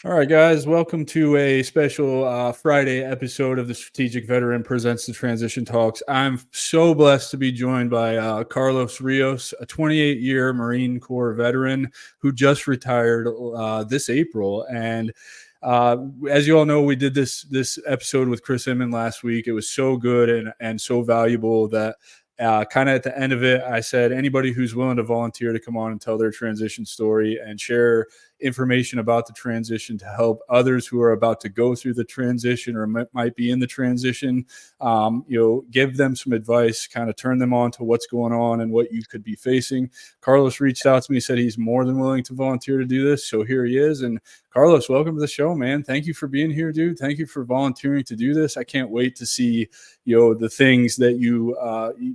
All right, guys, welcome to a special Friday episode of the Strategic Veteran Presents the Transition Talks. I'm so blessed to be joined by Carlos Rios, a 28-year Marine Corps veteran who just retired this April. And as you all know, we did this episode with Chris Inman last week. It was so good and so valuable that kind of at the end of it, I said, anybody who's willing to volunteer to come on and tell their transition story and share information about the transition to help others who are about to go through the transition or might be in the transition, give them some advice, kind of turn them on to what's going on and what you could be facing. Carlos reached out to me, said he's more than willing to volunteer to do this. So here he is. And Carlos, welcome to the show, man. Thank you for being here, dude. Thank you for volunteering to do this. I can't wait to see, the things that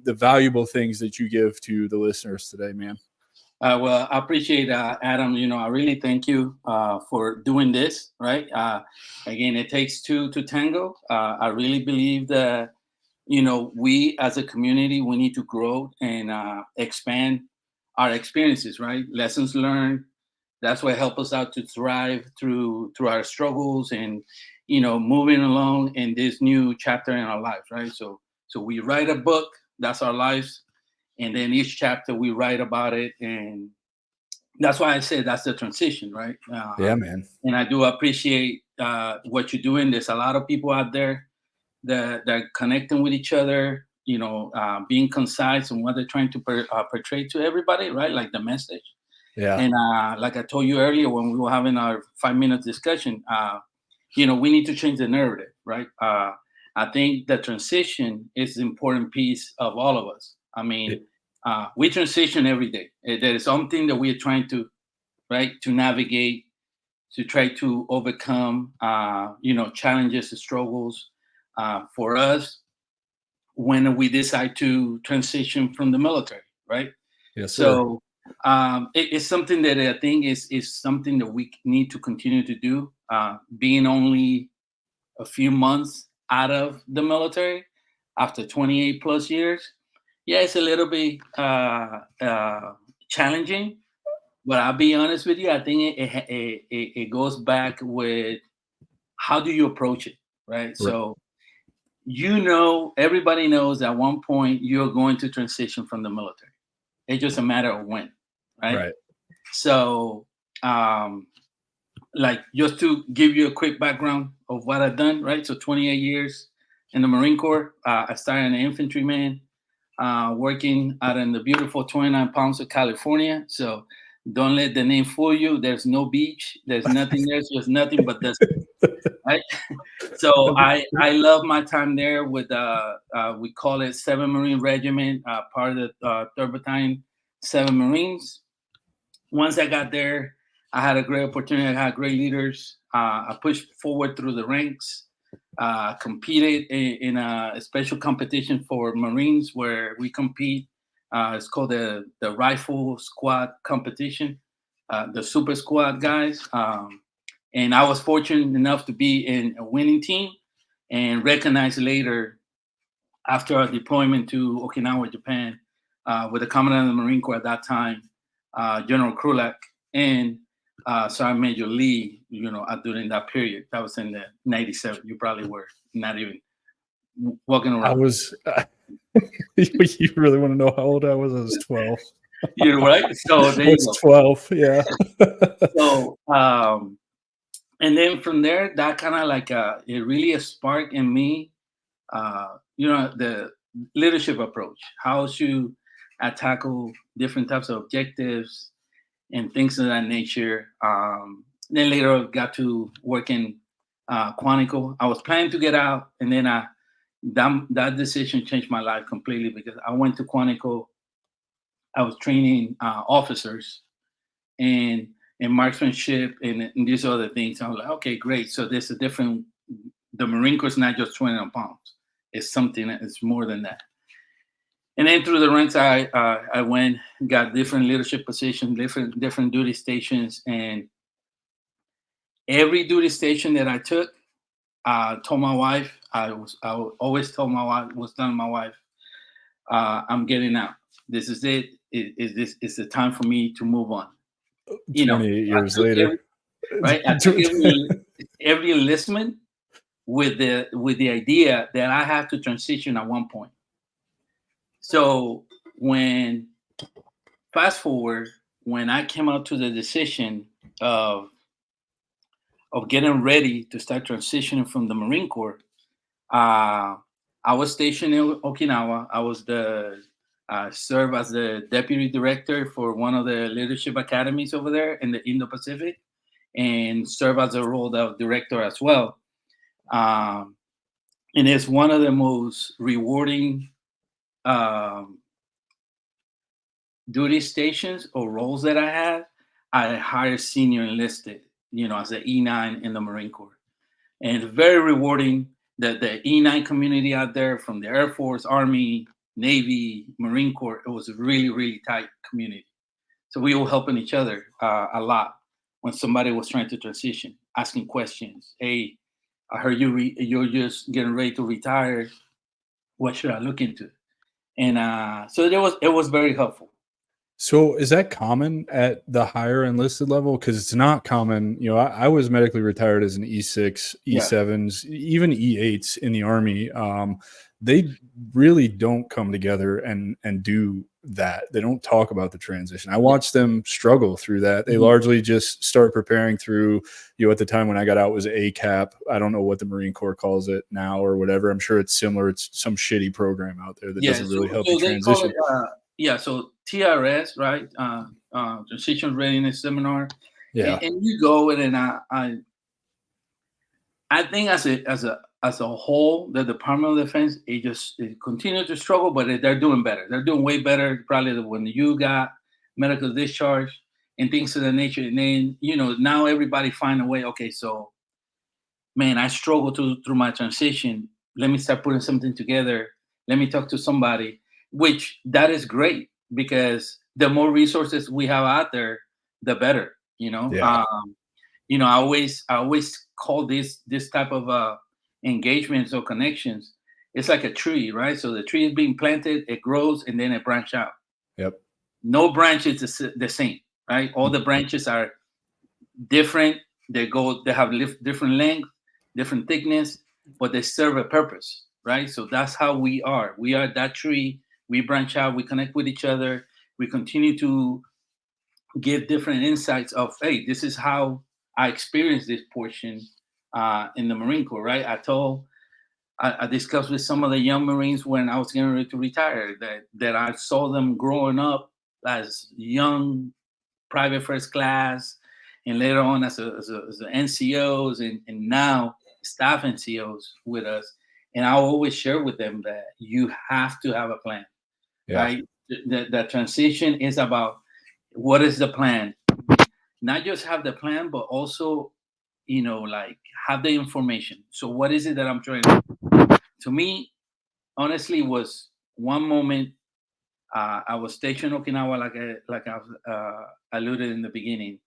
the valuable things that you give to the listeners today, man. Well, I appreciate Adam. I really thank you for doing this. Right. Again, it takes two to tango. I really believe that we as a community we need to grow and expand our experiences. Right. Lessons learned. That's what help us out to thrive through our struggles and moving along in this new chapter in our lives. Right. So we write a book. That's our lives. And then each chapter we write about it, and that's why I said that's the transition, right? Yeah, man. And I do appreciate what you're doing. There's a lot of people out there that are connecting with each other, being concise in what they're trying to portray to everybody, right? Like the message. Yeah. And like I told you earlier when we were having our 5 minute discussion, we need to change the narrative, right? I think the transition is an important piece of all of us. I mean, we transition every day. There is something that we are trying to, right, to navigate, to try to overcome, challenges and struggles. For us, when we decide to transition from the military, right? Yes, sir. So it's something that I think is something that we need to continue to do. Being only a few months out of the military after 28 plus years, yeah, it's a little bit challenging, but I'll be honest with you. I think it goes back with how do you approach it, right? Right. So everybody knows at one point you're going to transition from the military. It's just a matter of when, right? Right. So, like just to give you a quick background of what I've done, right? So 28 years in the Marine Corps. I started as an infantryman. Working out in the beautiful 29 Palms of California. So don't let the name fool you. There's no beach. There's nothing there. There's nothing but this. Right. So I love my time there with we call it 7 Marine Regiment, part of the 3rd Battalion, 7 Marines. Once I got there, I had a great opportunity. I had great leaders. I pushed forward through the ranks. Competed in a special competition for Marines where we compete. It's called the Rifle Squad competition, the Super Squad guys. And I was fortunate enough to be in a winning team and recognized later after our deployment to Okinawa, Japan, with the Commandant of the Marine Corps at that time, General Krulak, and Sergeant Major Lee, during that period. That was in the 97. You probably were not even walking around. I was, you really want to know how old I was? I was 12. You're right. So there I was 12. Yeah. So, and then from there, that kind of like, it really a spark in me, the leadership approach, how to tackle different types of objectives and things of that nature. Then later I got to work in Quantico. I was planning to get out, and then that decision changed my life completely because I went to Quantico. I was training officers and marksmanship and these other things. I was like, okay, great. So there's a different. The Marine Corps is not just 21 pounds. It's something that is more than that. And then through the ranks, I went, got different leadership positions, different duty stations, and every duty station that I took, told my wife, I would always tell my wife, I'm getting out. This is it. It's the time for me to move on. 28 years later. right? I took every enlistment with the idea that I have to transition at one point. So when fast forward, when I came out to the decision of getting ready to start transitioning from the Marine Corps, uh, I was stationed in Okinawa. I was the served as the deputy director for one of the leadership academies over there in the Indo-Pacific, and serve as a role of director as well. Um, and it's one of the most rewarding um, duty stations or roles that I had. I hired senior enlisted, as an E9 in the Marine Corps, and it's very rewarding. The E9 community out there, from the Air Force, Army, Navy, Marine Corps, it was a really, really tight community. So we were helping each other a lot when somebody was trying to transition, asking questions. Hey, I heard you're just getting ready to retire. What should I look into? And so it was very helpful. So is that common at the higher enlisted level? Because it's not common. I was medically retired as an E6, Yeah. E7s, even E8s in the Army. They really don't come together and do that. They don't talk about the transition. I watched them struggle through that. They largely just start preparing through, at the time when I got out was ACAP. I don't know what the Marine Corps calls it now or whatever. I'm sure it's similar. It's some shitty program out there that doesn't really help you they call transition. it, so TRS, right? Transition Readiness Seminar. Yeah. And you go, and then I think as a whole, the Department of Defense, it continues to struggle, but they're doing better. They're doing way better probably than when you got medical discharge and things of that nature. And then now everybody find a way. Okay, so man, I struggled through my transition. Let me start putting something together. Let me talk to somebody, which that is great, because the more resources we have out there, the better. Yeah. I always call this type of engagements or connections. It's like a tree, right? So the tree is being planted, it grows, and then it branch out. Yep. No branch is the same, right? All the branches are different. They have different length, different thickness, but they serve a purpose, right? So that's how we are. We are that tree. We branch out. We connect with each other. We continue to give different insights of, hey, this is how I experienced this portion in the Marine Corps, right? I discussed with some of the young Marines when I was getting ready to retire that I saw them growing up as young private first class, and later on as NCOs, and now staff NCOs with us. And I always share with them that you have to have a plan, Yeah. right? The transition is about what is the plan. Not just have the plan, but also, like, have the information. So what is it that I'm trying to me, honestly, was one moment. I was stationed in Okinawa, like I alluded in the beginning,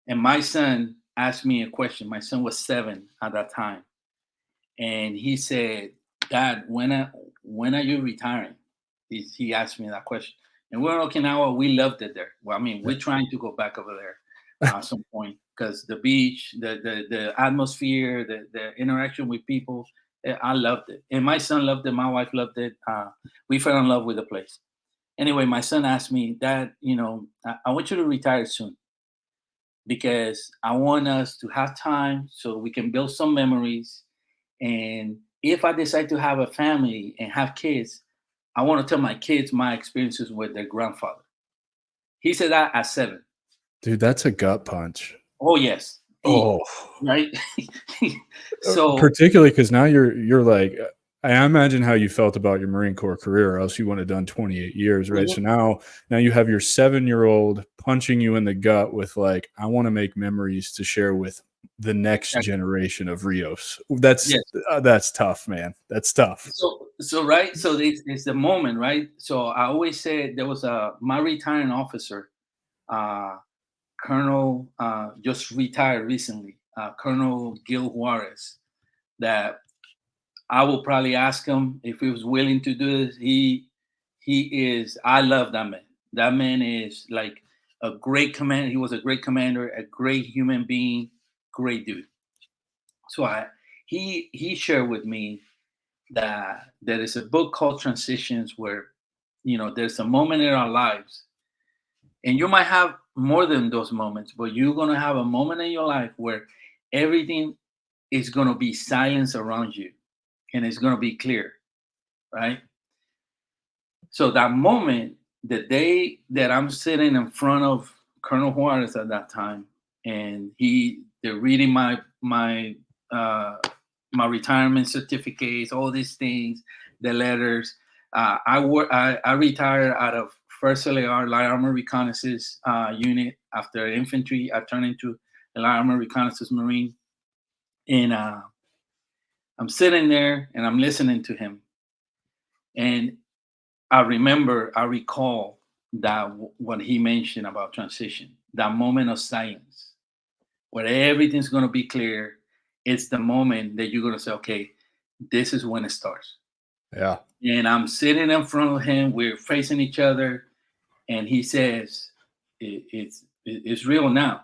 and my son asked me a question. My son was 7 at that time, and he said, "Dad, when are you retiring?" He asked me that question. And we're in Okinawa. We loved it there. Well, I mean, we're trying to go back over there at some point, because the beach, the atmosphere, the interaction with people, I loved it. And my son loved it. My wife loved it. We fell in love with the place. Anyway, my son asked me, "Dad, I want you to retire soon, because I want us to have time so we can build some memories. And if I decide to have a family and have kids, I want to tell my kids my experiences with their grandfather." He said that at 7. Dude, that's a gut punch. Oh yes, Oh, right. So particularly because now you're like, I imagine how you felt about your Marine Corps career, or else you wouldn't have done 28 years, right? So now you have your 7-year-old punching you in the gut with like, I want to make memories to share with the next generation of Rios. yes. That's tough, man. That's tough. So right. So it's the moment, right? So I always say there was my retiring officer, uh, Colonel, just retired recently, Colonel Gil Juarez, that I will probably ask him if he was willing to do this. He is. I love that man. That man is like a great commander. He was a great commander, a great human being, great dude. So he shared with me that there is a book called Transitions where, there's a moment in our lives, and you might have more than those moments, but you're gonna have a moment in your life where everything is gonna be silence around you, and it's gonna be clear, right? So that moment, the day that I'm sitting in front of Colonel Juarez at that time, and they're reading uh, my retirement certificates, all these things, the letters. I retired out of First LAR Light Armor Reconnaissance unit after infantry. I turned into a Light Armor Reconnaissance Marine, and I'm sitting there and I'm listening to him, and I recall that what he mentioned about transition, that moment of silence where everything's going to be clear. It's the moment that you're going to say, okay, this is when it starts. Yeah. And I'm sitting in front of him. We're facing each other. And he says, it's real now.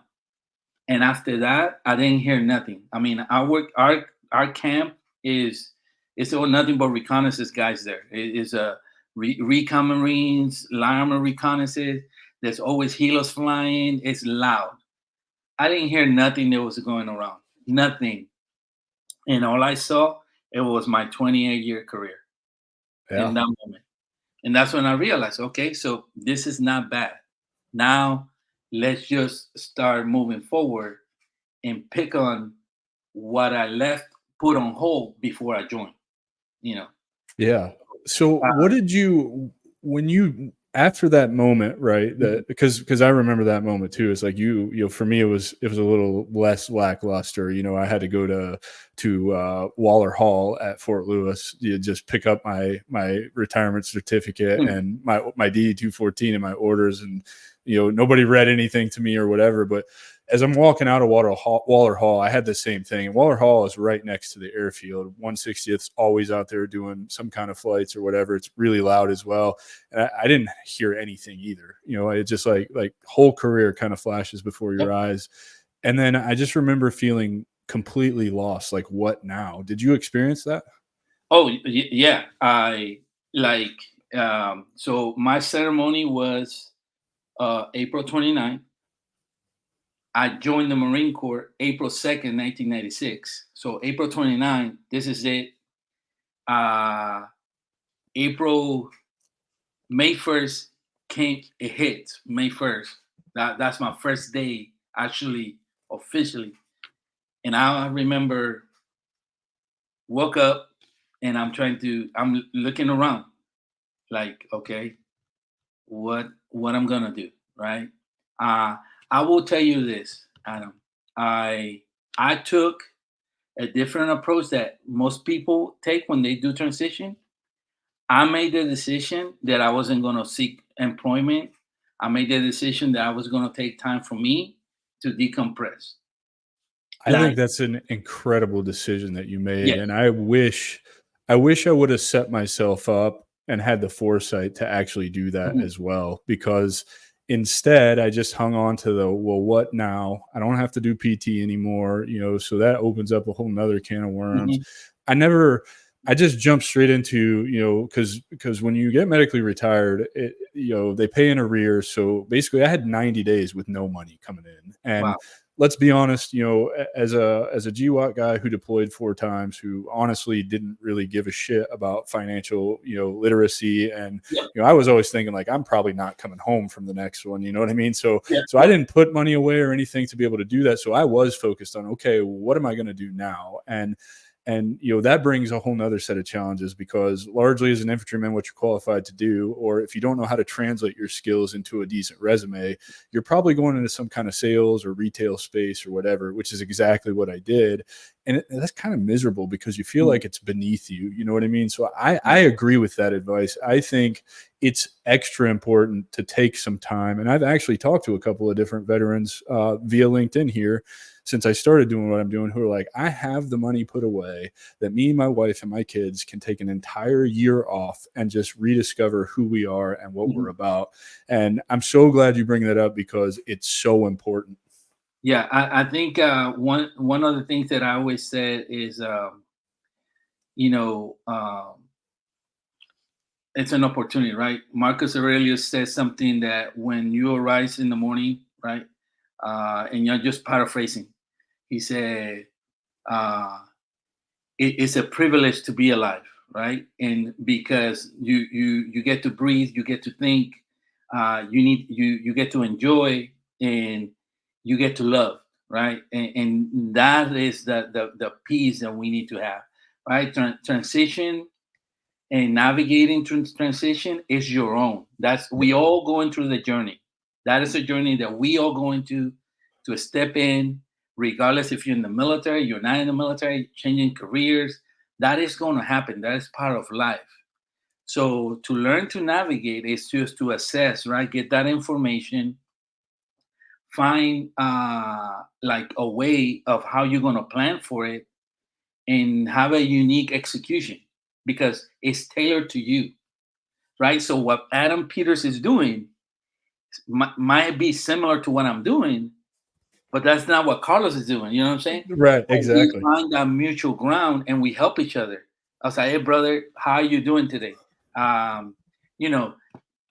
And after that, I didn't hear nothing. I mean, our camp it's all nothing but reconnaissance guys there. It is a recon Marines, Light Armor reconnaissance. There's always helos flying. It's loud. I didn't hear nothing that was going around. Nothing. And all I saw, it was my 28-year career in Yeah. that moment. And that's when I realized, okay, so this is not bad. Now let's just start moving forward and pick on what I left put on hold before I joined. You know. Yeah. So Uh, what did you when you after that moment, right? mhm, That because I remember that moment too. It's like for me it was a little less lackluster. I had to go to Waller Hall at Fort Lewis. Just pick up my retirement certificate mhm, and my D 214 and my orders, and nobody read anything to me or whatever. But as I'm walking out of Waller Hall, I had the same thing. And Waller Hall is right next to the airfield. 160th's always out there doing some kind of flights or whatever. It's really loud as well. And I didn't hear anything either. It just like whole career kind of flashes before your yep. eyes. And then I just remember feeling completely lost. Like, what now? Did you experience that? Oh yeah. I like so my ceremony was April 29th. I joined the Marine Corps April 2nd, 1996. So April 29th, this is it. Uh, April May 1st it hit May 1st. That's my first day actually officially. And I remember woke up and I'm looking around like, okay, what I'm gonna do, right? Uh I will tell you this, Adam. I I took a different approach that most people take when they do transition. I made the decision that I wasn't going to seek employment. I made the decision that I was going to take time for me to decompress. I think Like, that's an incredible decision that you made, yes. and I wish I would have set myself up and had the foresight to actually do that Mhm, as well, because instead I just hung on to the, well, what now? I don't have to do PT anymore, so that opens up a whole nother can of worms. mhm, I never I just jumped straight into, because when you get medically retired, they pay in arrears. So basically I had 90 days with no money coming in. And wow. let's be honest, as a GWAT guy who deployed 4 times, who honestly didn't really give a shit about financial, literacy, and Yep. I was always thinking like I'm probably not coming home from the next one. You know what I mean? So Yep. so I Yep. didn't put money away or anything to be able to do that. So I was focused on, okay, what am I going to do now? And that brings a whole nother set of challenges, because largely as an infantryman, what you're qualified to do, or if you don't know how to translate your skills into a decent resume, you're probably going into some kind of sales or retail space or whatever, which is exactly what I did. And that's kind of miserable because you feel Mhm, like it's beneath you. You know what I mean? So I, mhm, I agree with that advice. I think it's extra important to take some time. And I've actually talked to a couple of different veterans via LinkedIn here since I started doing what I'm doing who are like, I have the money put away that me, my wife, and my kids can take an entire year off and just rediscover who we are and what we're Mhm. about. And I'm so glad you bring that up because it's so important. Yeah, I think one of the things that I always said is, you know, it's an opportunity, right? Marcus Aurelius says something that when you arise in the morning, right, and you're just paraphrasing, he said, uh, it's a privilege to be alive, right? And because you get to breathe, you get to think, you get to enjoy, and you get to love, right? And that is the peace that we need to have, right? Transition and navigating transition is your own. That's we all going through the journey. That is a journey that we all going to step in, regardless if you're in the military, you're not in the military, changing careers. That is going to happen. That is part of life. So to learn to navigate is just to assess, right? Get that information, find like a way of how you're going to plan for it, and have a unique execution because it's tailored to you, right? So what Adam Peters is doing might be similar to what I'm doing, but that's not what Carlos is doing. You know what I'm saying? Right, And we exactly. find that mutual ground and we help each other. I was like, hey, brother, how are you doing today? Um, you know,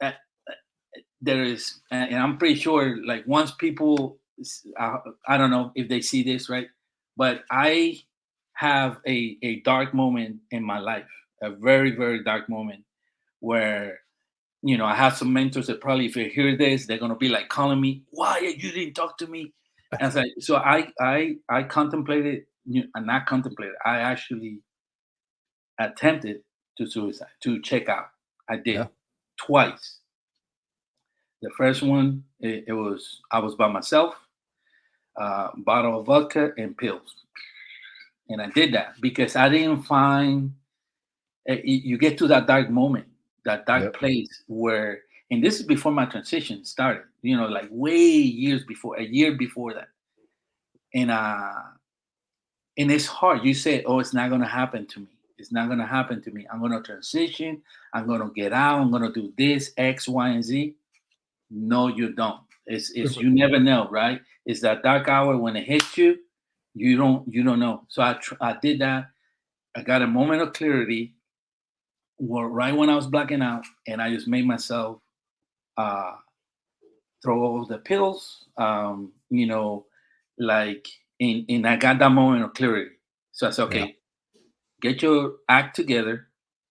uh, there is, and I'm pretty sure, like once people, I don't know if they see this, right? But I have a dark moment in my life, a very, very dark moment where I have some mentors that probably if they hear this, they're gonna be like calling me, why you didn't talk to me? And I was like, so I contemplated, not contemplated, I actually attempted to suicide, to check out. I did Yeah. twice. The first one, it was I was by myself, bottle of vodka and pills. And I did that because I didn't find you get to that dark moment, that dark Yep. place where, and this is before my transition started, like way years before, a year before that. And it's hard. You say, oh, it's not gonna happen to me. It's not gonna happen to me. I'm gonna transition, I'm gonna get out, I'm gonna do this, X, Y, and Z. No, you don't. It's you never know, right? It's that dark hour when it hits you, you don't know. So I did that. I got a moment of clarity right when I was blacking out, and I just made myself uh, throw all the pills, like, and I got that moment of clarity. So I said, Yeah. okay, get your act together,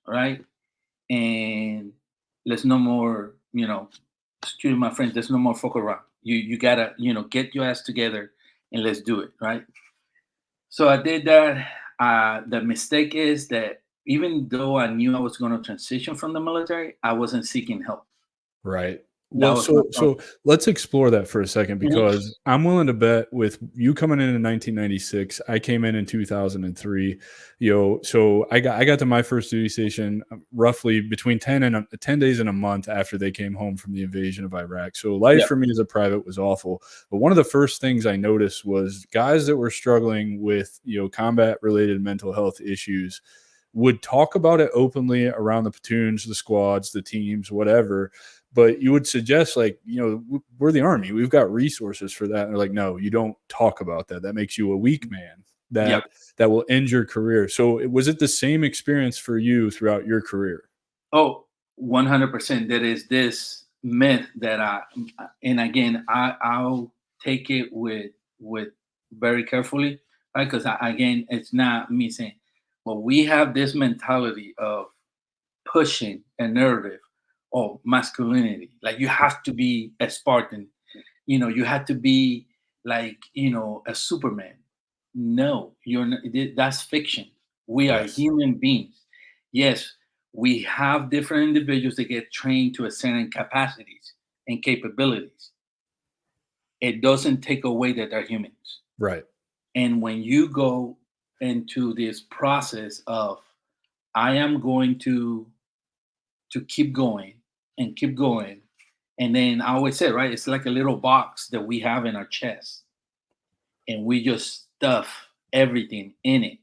right? And let's no more, excuse my friends, there's no more fuck around. You gotta, get your ass together and let's do it, right? So I did that. The mistake is that even though I knew I was going to transition from the military, I wasn't seeking help. Right. That Well, was my so problem. let's explore that for a second Mhm. because I'm willing to bet with you coming in 1996, I came in 2003. So I got to my first duty station roughly between 10 days and a month after they came home from the invasion of Iraq. So life Yeah. for me as a private was awful. But one of the first things I noticed was guys that were struggling with combat related mental health issues would talk about it openly around the platoons, the squads, the teams, whatever. But you would suggest, like, we're the army, we've got resources for that. And they're like, no, you don't talk about that. That makes you a weak man. Yeah. That will end your career. So, was it the same experience for you throughout your career? Oh, 100%. There is this myth that and again, I'll take it with very carefully, right? Because again, it's not me saying, well, we have this mentality of pushing a narrative of masculinity. Like you have to be a Spartan, you have to be like, a Superman. No, you're not, that's fiction. We are Yes. human beings. Yes, we have different individuals that get trained to a certain capacities and capabilities. It doesn't take away that they're humans. Right. And when you go into this process of I am going to keep going and keep going. And then I always say, right, it's like a little box that we have in our chest. and we just stuff everything in it. It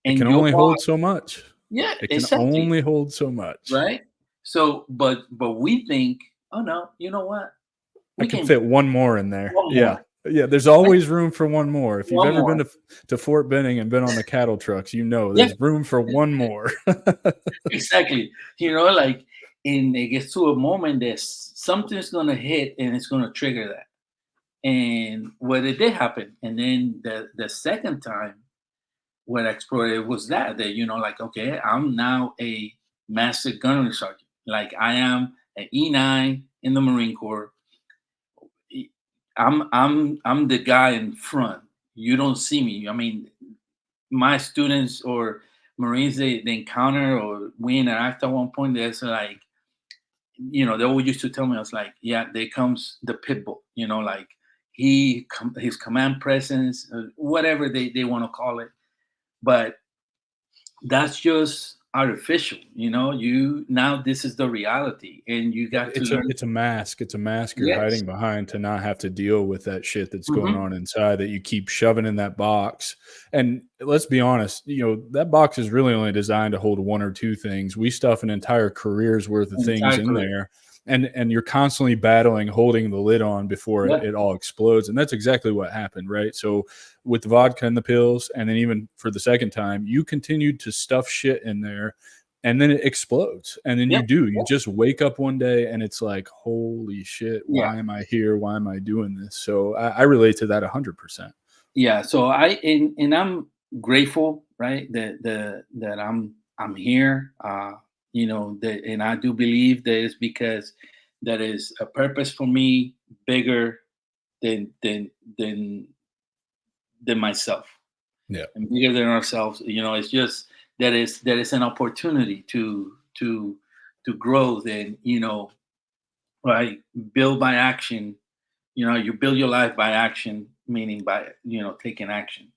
And can your only boss, hold so much. yeah, It can exactly, only hold so much. right? So, but we think, oh no, you know what? I We can can fit one more in there. one Yeah. more, Yeah, there's right? always room for one more. If you've One ever more, been to Fort Benning and been on the cattle trucks, you know yeah, there's room for one more. exactly. Like, and it gets to a moment that something's gonna hit and it's gonna trigger that. And what it did happen, and then the second time what I explored it was that like, okay, I'm now a master gunnery sergeant. Like I am an E9 in the Marine Corps. E- I'm the guy in front. You don't see me. I mean, my students or Marines they encounter or we interact at one point. There's like, they always used to tell me, I was like, yeah, there comes the pit bull. Like his command presence, whatever they want to call it, but that's just artificial. You now this is the reality, and you got to learn. It's a mask. It's a mask you're Yes. hiding behind to not have to deal with that shit that's going Hmm. on inside that you keep shoving in that box. And let's be honest, that box is really only designed to hold one or two things. We stuff an entire career's worth of things Entire in career. there. And you're constantly battling holding the lid on before Yeah. it all explodes. And that's exactly what happened, right? So with the vodka and the pills, and then even for the second time, you continued to stuff shit in there and then it explodes. And then Yep. you just wake up one day and it's like, holy shit, Yeah. why am I here? Why am I doing this? So I relate to that 100%. Yeah. So and I'm grateful, right? That I'm here. That, and I do believe that it's because that is a purpose for me bigger than than than than myself Yeah. and bigger than ourselves. It's just that is an opportunity to grow. Then right, build by action. You build your life by action, meaning by taking action.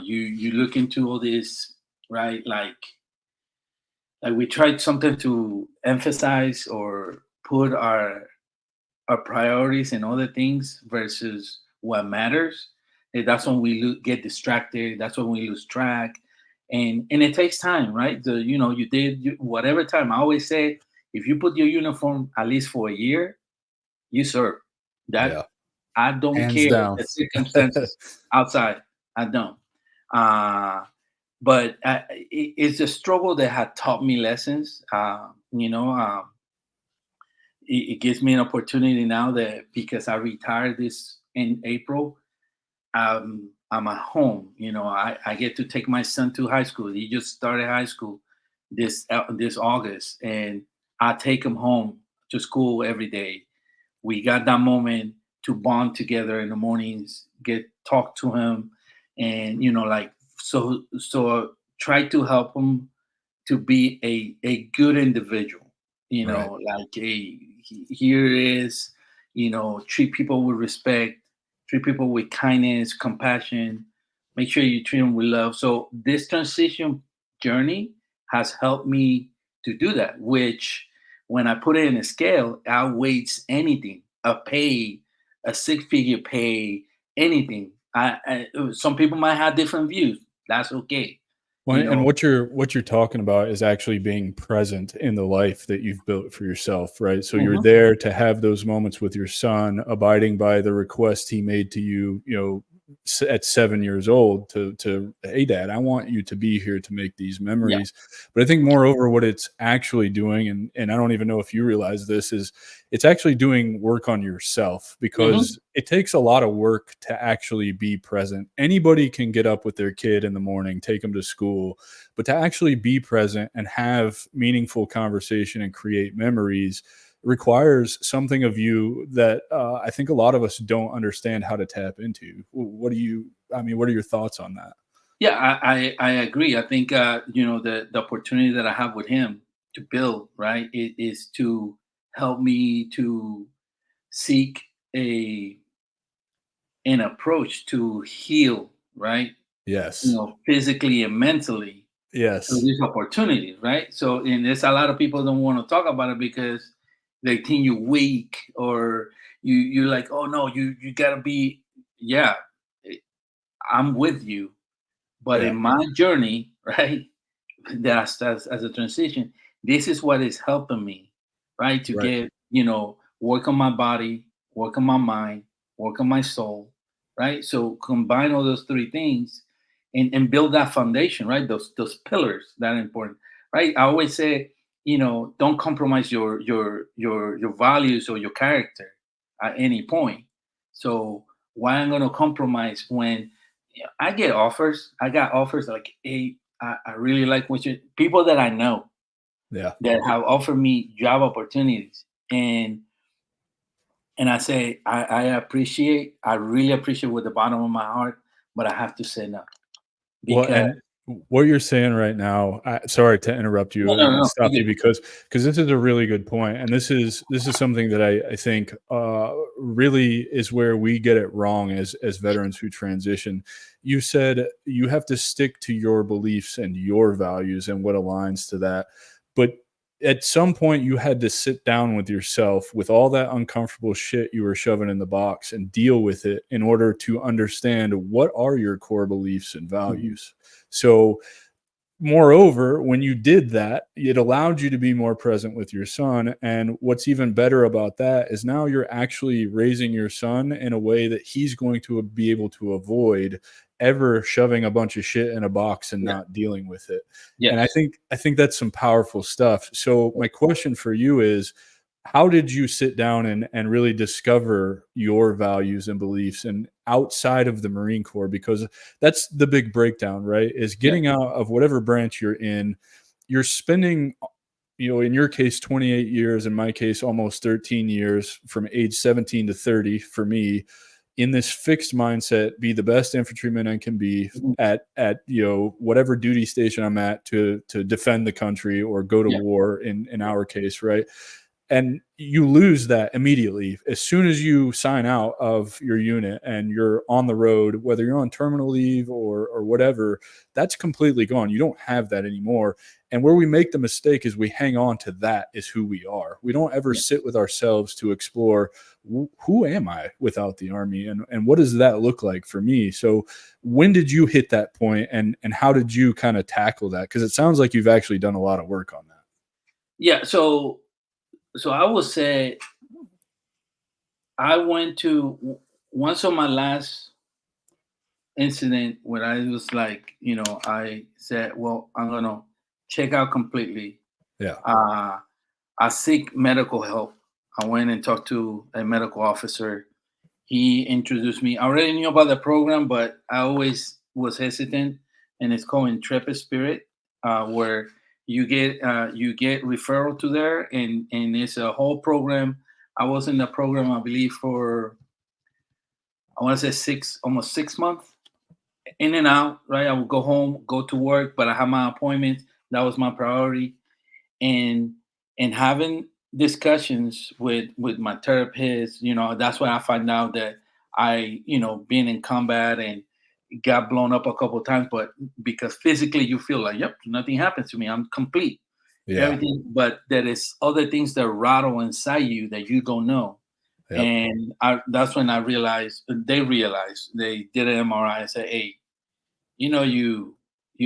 You look into all this, right? Like we tried something to emphasize or put our priorities and other things versus what matters. And that's when we get distracted. That's when we lose track, and it takes time, right? You did whatever time. I always say, if you put your uniform at least for a year, you serve. That Yeah. I don't Hands care down. the circumstances outside. I don't. Uh, but it's a struggle that had taught me lessons. It gives me an opportunity now that because I retired this in April, I'm at home. I get to take my son to high school. He just started high school this August, and I take him home to school every day. We got that moment to bond together in the mornings, get talk to him, and like try to help him to be a good individual. Right. Like here is, treat people with respect, treat people with kindness, compassion. Make sure you treat them with love. So this transition journey has helped me to do that, which when I put it in a scale, outweighs anything. A pay, a six-figure pay, anything. Some people might have different views. That's okay. Well, You and know, what you're talking about is actually being present in the life that you've built for yourself, right? So you're Mhm. there to have those moments with your son, abiding by the request he made to you, at 7 years old to hey dad, I want you to be here to make these Yeah. memories. But I think moreover, what it's actually doing, and I don't even know if you realize this, is it's actually doing work on yourself Mhm. because it takes a lot of work to actually be present. Anybody can get up with their kid in the morning, take them to school, but to actually be present and have meaningful conversation and create memories requires something of you that I think a lot of us don't understand how to tap into. What are your thoughts on that? Yeah, I agree. I think the opportunity that I have with him to build, right, is to help me to seek a an approach to heal, right? Yes. Physically and mentally through Yes. these opportunities, right? So, and there's a lot of people don't want to talk about it because they think you're weak or you're like, oh no, you gotta be, yeah. I'm with you. But Yeah. in my journey, right, as a transition, this is what is helping me, right, to Right. get, work on my body, work on my mind, work on my soul, right? So combine all those three things and build that foundation, right? Those pillars that are important, right? I always say, don't compromise your values or your character at any point. So why I'm gonna compromise when I get offers? I got offers like, hey, I really like what you people that I know Yeah. that have offered me job opportunities. And I say, I really appreciate with the bottom of my heart, but I have to say no. Well, Because and what you're saying right now, sorry to interrupt no, you no, and no, stop you're you good. because this is a really good point, and this is something that I think really is where we get it wrong as veterans who transition. You said you have to stick to your beliefs and your values and what aligns to that, but at some point you had to sit down with yourself with all that uncomfortable shit you were shoving in the box and deal with it in order to understand what are your core beliefs and Mhm. values. So moreover, when you did that, it allowed you to be more present with your son. And what's even better about that is now you're actually raising your son in a way that he's going to be able to avoid ever shoving a bunch of shit in a box and Yeah. not dealing with it. And I Yes. think I think that's some powerful stuff. So my question for you is, how did you sit down and really discover your values and beliefs and outside of the Marine Corps? Because that's the big breakdown, right? Is Yeah. getting out of whatever branch you're in, you're spending, in your case, 28 years, in my case, almost 13 years from age 17 to 30 for me, in this fixed mindset, be the best infantryman I can be Mhm. at whatever duty station I'm at to defend the country or go to Yeah. war in our case, right? And you lose that immediately as soon as you sign out of your unit and you're on the road, whether you're on terminal leave or whatever. That's completely gone. You don't have that anymore. And where we make the mistake is we hang on to that as who we are. We don't ever Yeah. sit with ourselves to explore, who am I without the Army, and what does that look like for me? So when did you hit that point, and how did you kind of tackle that? Because it sounds like you've actually done a lot of work on that. Yeah. So I would say I went to once on my last incident when I was like, I said, well, I'm gonna check out completely. Yeah. Uh, I seek medical help. I went and talked to a medical officer. He introduced me. I already knew about the program, but I always was hesitant. And it's called Intrepid Spirit, where you get referral to there, and it's a whole program. I was in the program, I believe, for I want to say almost 6 months, in and out. Right, I would go home, go to work, but I had my appointments. That was my priority, and having discussions with my therapist. That's when I find out that I, being in combat and got blown up a couple of times, but because physically you feel like, yep, nothing happens to me, I'm complete, Yeah. everything, but there is other things that rattle inside you that you don't know. Yep. And that's when I realized, they did an MRI and said, hey, you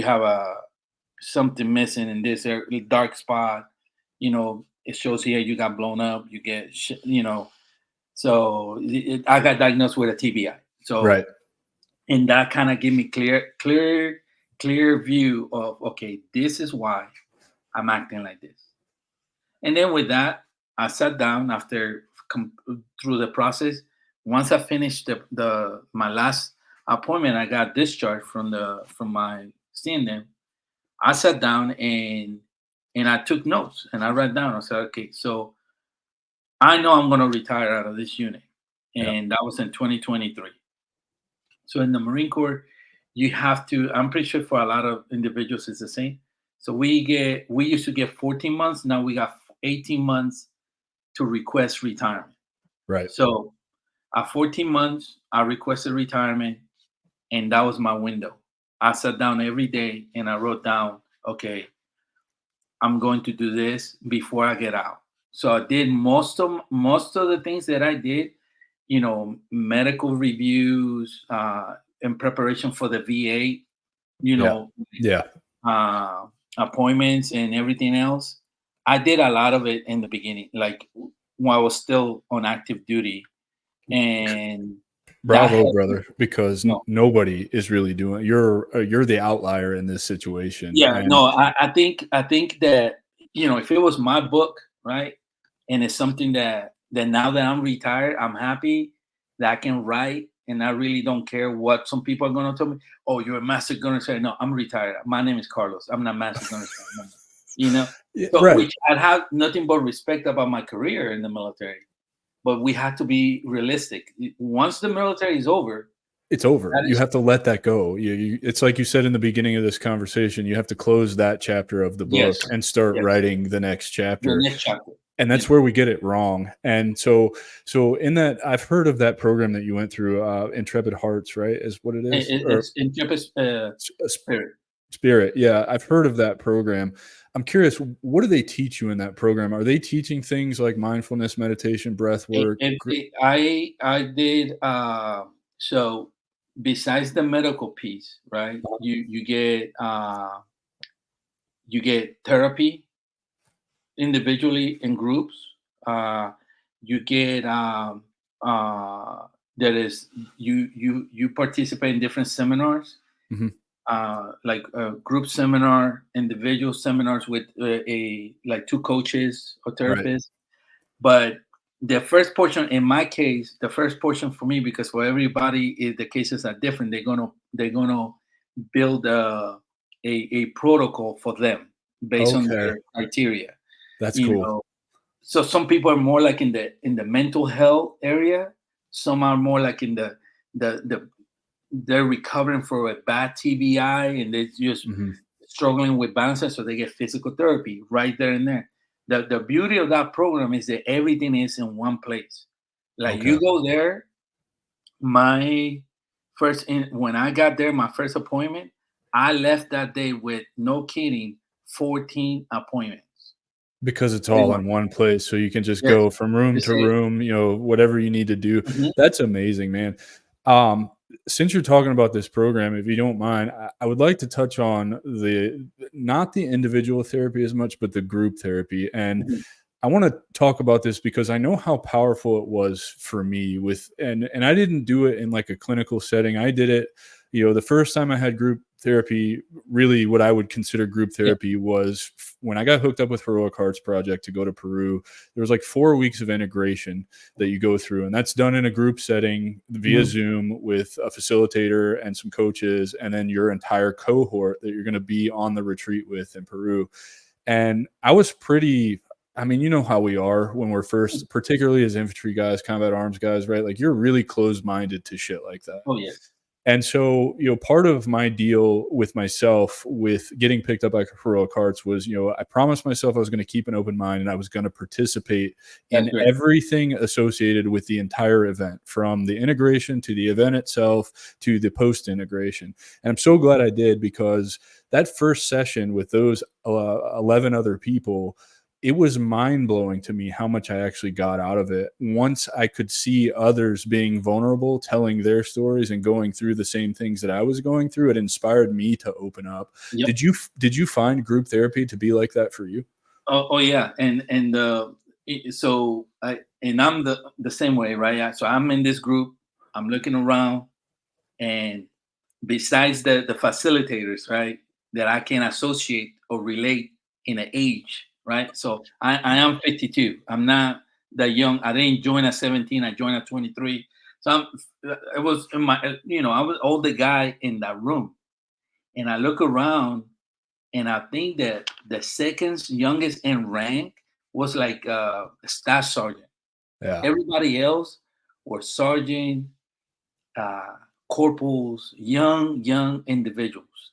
have something missing in this dark spot. It shows here you got blown up. You get, so I got diagnosed with a TBI. So, Right. and that kind of gave me clear view of, okay, this is why I'm acting like this. And then with that, I sat down after through the process. Once I finished the my last appointment, I got discharged from my seeing them. I sat down and I took notes and I wrote down. I said, okay, so I know I'm going to retire out of this unit, Yep. and that was in 2023. So in the Marine Corps, you have to. I'm pretty sure for a lot of individuals it's the same. So we used to get 14 months. Now we got 18 months to request retirement. Right. So at 14 months, I requested retirement, and that was my window. I sat down every day and I wrote down, okay, I'm going to do this before I get out. So I did most of the things that I did, medical reviews, in preparation for the VA, you Yeah. know, Yeah. uh, appointments and everything else. I did a lot of it in the beginning, like when I was still on active duty, and that Bravo, helped me. brother, because No, nobody is really doing you're the outlier in this situation, yeah, and no, I think that if it was my book, right, and it's something that now that I'm retired, I'm happy that I can write, and I really don't care what some people are gonna tell me. Oh, you're a master gunner. Say no, I'm retired. My name is Carlos. I'm not master gunner. No more. You know, yeah, so right. which I'd have nothing but respect about my career in the military, but we have to be realistic. Once the military is over, It's over. that You is have to let that go. It's like you said in the beginning of this conversation, you have to close that chapter of the book yes, and start yes, writing the next the chapter. next chapter. And You that's know, where we get it wrong. And so in that, I've heard of that program that you went through, Intrepid Hearts, right? Is what it is, or it's intrepid spirit. Spirit. Yeah, I've heard of that program. I'm curious, what do they teach you in that program? Are they teaching things like mindfulness, meditation, breath work? I did so besides the medical piece, right? You get therapy individually in groups. Uh, you get that is you participate in different seminars, Mhm. like a group seminar, individual seminars with a like two coaches or Right. therapists. But the first portion, in my case, the first portion for me, because for everybody, the cases are different. They're gonna build a protocol for them based on Okay. their criteria. That's You cool. know, so some people are more like in the mental health area. Some are more like in the they're recovering for a bad TBI and they're just Mhm. struggling with balance, so they get physical therapy right there and there. The beauty of that program is that everything is in one place. Like Okay. you go there, my when I got there, my first appointment, I left that day with no kidding, 14 appointments. Because it's all Everyone. in one place, so you can just Yes. go from room You to say, room, whatever you need to do. mhm, That's amazing, man. Um, since you're talking about this program, if you don't mind, I would like to touch on the not the individual therapy as much, but the group therapy. And mhm. I want to talk about this because I know how powerful it was for me with and I didn't do it in like a clinical setting. I did it, the first time I had group therapy, really what I would consider group Yeah. therapy was when I got hooked up with Heroic Hearts Project to go to Peru. There was like 4 weeks of integration that you go through, and that's done in a group setting via Mhm. Zoom with a facilitator and some coaches, and then your entire cohort that you're going to be on the retreat with in Peru. And I was pretty I mean, you know how we are when we're first, particularly as infantry guys, combat arms guys, right? Like you're really closed minded to shit like that. Oh yes. And so, part of my deal with myself with getting picked up by Heroic Hearts was, I promised myself I was going to keep an open mind and I was going to participate That's in great. everything associated with the entire event, from the integration to the event itself to the post integration. And I'm so glad I did, because that first session with those 11 other people, it was mind blowing to me how much I actually got out of it once I could see others being vulnerable, telling their stories and going through the same things that I was going through. It inspired me to open up. Yep. Did you find group therapy to be like that for you? Oh yeah, so I'm the same way, right? So I'm in this group. I'm looking around, and besides the facilitators, right, that I can associate or relate in an age, right? So I am 52. I'm not that young. I didn't join at 17. I joined at 23. So it was in my, I was older guy in that room, and I look around, and I think that the second youngest in rank was like a staff sergeant. Yeah. Everybody else were sergeant, corporals, young individuals.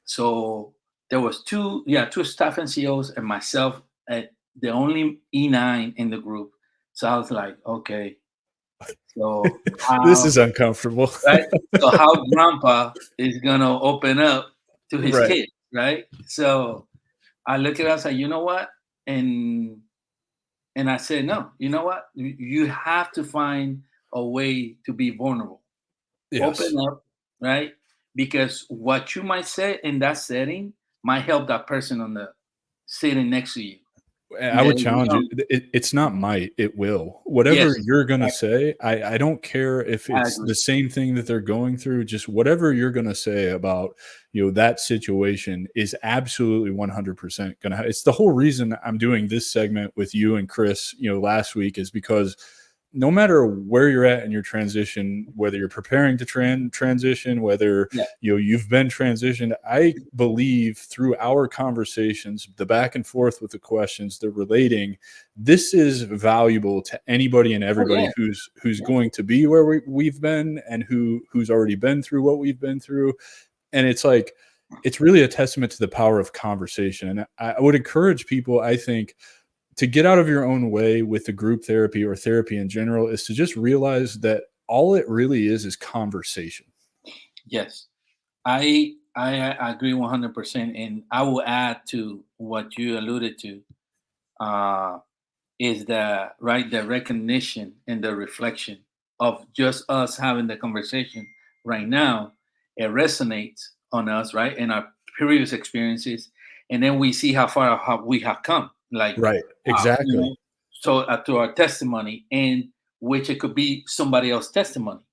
So there was two staff NCOs and myself, the only E9 in the group. So I was like, okay, so This how, is uncomfortable. right? So how grandpa is gonna open up to his Right. kid, right? So I look at us like, you know what? And I said, no, you know what? You have to find a way to be vulnerable. Open Yes. up. right? Because what you might say in that setting might help that person on the sitting next to you. I That would you challenge know, you. It's not might, it will. Whatever yes, you're gonna exactly. say, I don't care if I it's the agree. same thing that they're going through, just whatever you're gonna say about, that situation is absolutely 100% gonna it's the whole reason I'm doing this segment with you and Chris, last week is because no matter where you're at in your transition, whether you're preparing to transition, whether Yeah, you've been transitioned, I believe through our conversations, the back and forth with the questions, the relating, this is valuable to anybody and oh everybody yeah, who's yeah, going to be where we've been and who's already been through what we've been through. And it's like it's really a testament to the power of conversation. And I would encourage people, I think, to get out of your own way with the group therapy or therapy in general is to just realize that all it really is conversation. yes. I agree 100%, and I will add to what you alluded to. Uh, is the recognition and the reflection of just us having the conversation right now. It resonates on us, right, in our previous experiences, and then we see how we have come, like, Right. you Exactly. know, so to our testimony, and which it could be somebody else's testimony,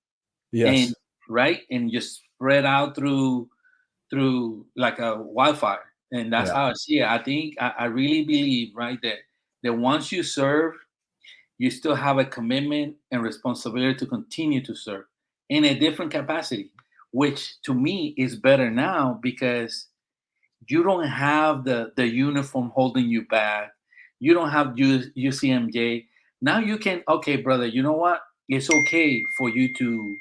and Yes. right, and just spread out through like a wildfire. And that's Yeah. how I see it. I think I really believe, right, that once you serve, you still have a commitment and responsibility to continue to serve in a different capacity, which to me is better now because you don't have the uniform holding you back. You don't have UCMJ. Now you can, okay, brother, you know what? It's okay for you to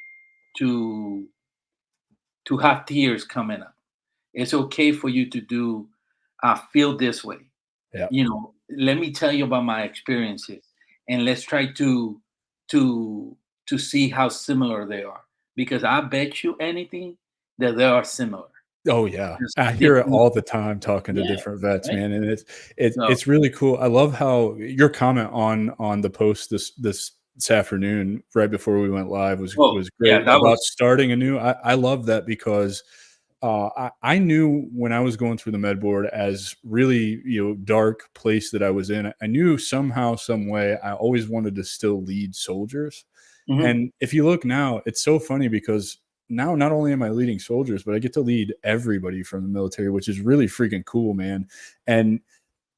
to have tears coming up. It's okay for you to do feel this way. Yeah. Let me tell you about my experiences, and let's try to to see how similar they are. Because I bet you anything that they are similar. Oh yeah, Just I hear it different. all the time talking to Yeah, different vets, right. man, and it's So, it's really cool. I love how your comment on the post this afternoon, right before we went live, was oh was yeah, great that about was. starting anew. I love that because I knew when I was going through the med board as really dark place that I was in. I knew somehow, some way, I always wanted to still lead soldiers. Mhm. And if you look now, it's so funny because now not only am I leading soldiers, but I get to lead everybody from the military, which is really freaking cool, man. And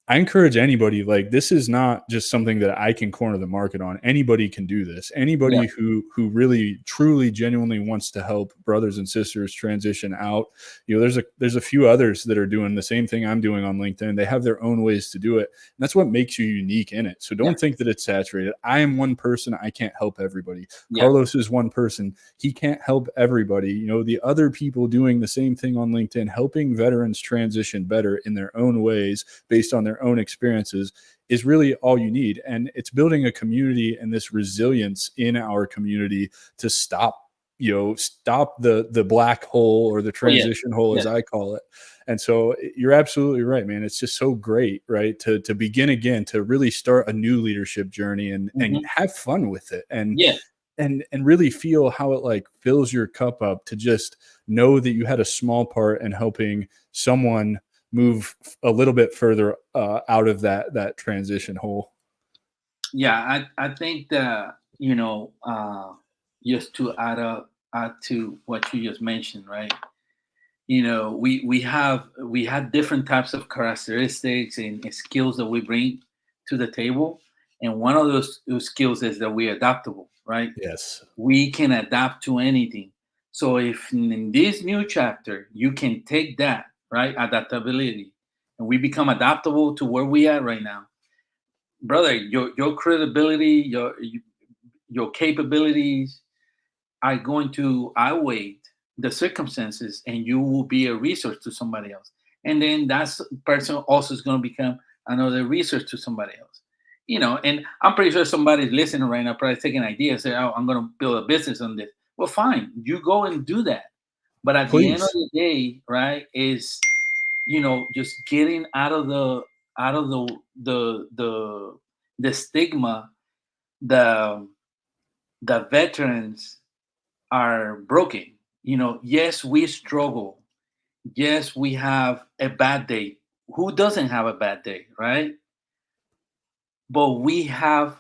I encourage anybody, like, this is not just something that I can corner the market on. Anybody can do this. Yeah, Anybody who really truly genuinely wants to help brothers and sisters transition out. There's a few others that are doing the same thing I'm doing on LinkedIn. They have their own ways to do it. And that's what makes you unique in it. So yeah, don't think that it's saturated. I am one person, I can't help everybody. yeah, Carlos is one person, he can't help everybody. The other people doing the same thing on LinkedIn, helping veterans transition better in their own ways based on their own experiences, is really all you need. And it's building a community and this resilience in our community to stop the black hole, or the oh yeah, transition hole, as yes. I call it. And so you're absolutely right, man. It's just so great, right, to begin again, to really start a new leadership journey and Hmm. have fun with it, and Yeah, and really feel how it like fills your cup up to just know that you had a small part in helping someone move a little bit further out of that transition hole. yeah. I think that just to add to what you just mentioned, right? We had different types of characteristics and skills that we bring to the table, and one of those skills is that we're adaptable, right? Yes. We can adapt to anything. So if in this new chapter you can take that, right, adaptability, and we become adaptable to where we are right now, brother, your credibility, your capabilities are going to outweigh the circumstances, and you will be a resource to somebody else. And then that person also is going to become another resource to somebody else. And I'm pretty sure somebody's listening right now, probably taking ideas, say, "Oh, I'm going to build a business on this." Well, fine, you go and do that. But at the end of Please. the day, right, is just getting out of the stigma. The the veterans are broken. Yes, we struggle. Yes, we have a bad day. Who doesn't have a bad day, right? But we have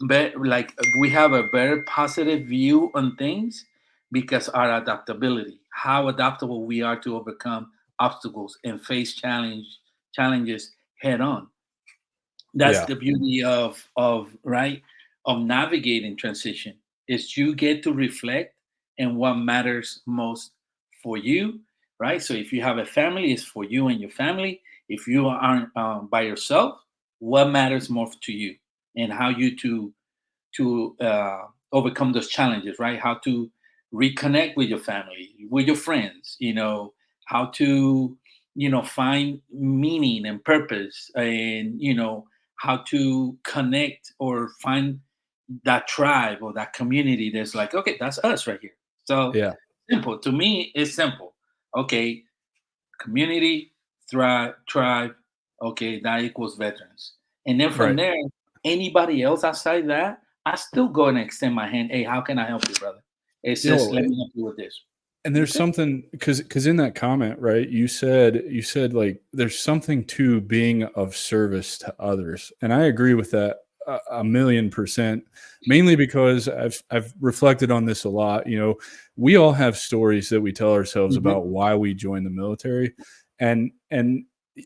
a very positive view on things because our adaptability, how adaptable we are to overcome obstacles and face challenges head on. That's Yeah. the beauty of navigating transition, is you get to reflect and what matters most for you, right? So if you have a family, it's for you and your family. If you aren't by yourself, what matters more to you, and how you to overcome those challenges, right? How to reconnect with your family, with your friends, how to, find meaning and purpose, and, how to connect or find that tribe or that community that's like, okay, that's us right here. So Yeah. simple. To me, it's simple. Okay, community, thrive, tribe. Okay, that equals veterans. And then from Right. there, anybody else outside that, I still go and extend my hand. Hey, how can I help you, brother? It's You just, know, let me help you with this. and there's That's it. something because in that comment, right, you said like there's something to being of service to others, and I agree with that a million percent. Mainly because I've reflected on this a lot. We all have stories that we tell ourselves Mhm. about why we joined the military, and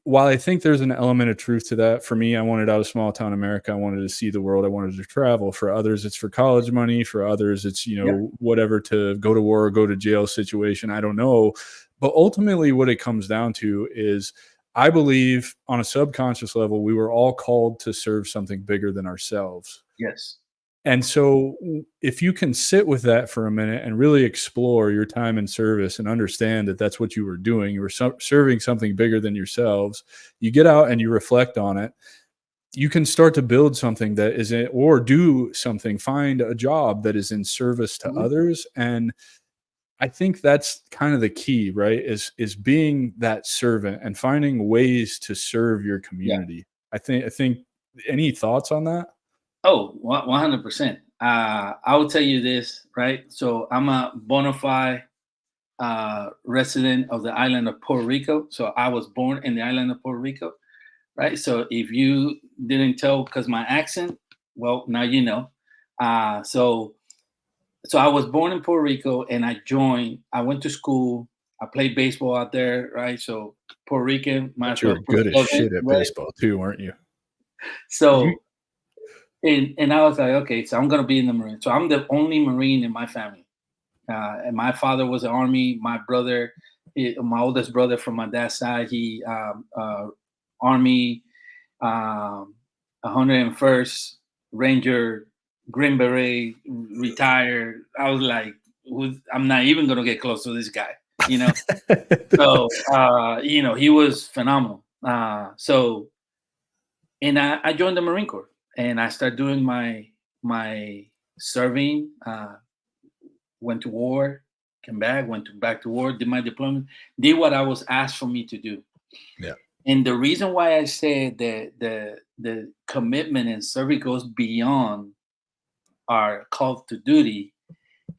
while I think there's an element of truth to that, for me, I wanted out of small town America. I wanted to see the world. I wanted to travel. For others, it's for college money. For others, it's, Yep. whatever, to go to war or go to jail situation. I don't know. But ultimately, what it comes down to is I believe on a subconscious level, we were all called to serve something bigger than ourselves. Yes. And so, if you can sit with that for a minute and really explore your time in service and understand that that's what you were doing, you were serving something bigger than yourselves, you get out and you reflect on it, you can start to build something that is in, or do something, find a job that is in service to Mhm. others. And I think that's kind of the key, right? Is being that servant and finding ways to serve your Yeah. community. I think any thoughts on that? Oh, 100%. I will tell you this, right? So I'm a bona fide resident of the island of Puerto Rico. So I was born in the island of Puerto Rico, right? So if you didn't tell because my accent, well, now you know. So I was born in Puerto Rico, and I went to school. I played baseball out there, right? So Puerto Rican, might But as you well were put a good as glove in, shit at right? baseball too, weren't you? You So and I was like, okay, so I'm gonna be in the Marine. So I'm the only Marine in my family. And my father was an Army. My brother, my oldest brother from my dad's side, he Army, 101st Ranger, Green Beret, retired. I was like, I'm not even gonna get close to this guy, you know. So he was phenomenal. And I joined the Marine Corps, and I started doing my serving. Went to war, came back, back to war, did my deployment, did what I was asked for me to do. Yeah. And the reason why I said that the commitment and service goes beyond our call to duty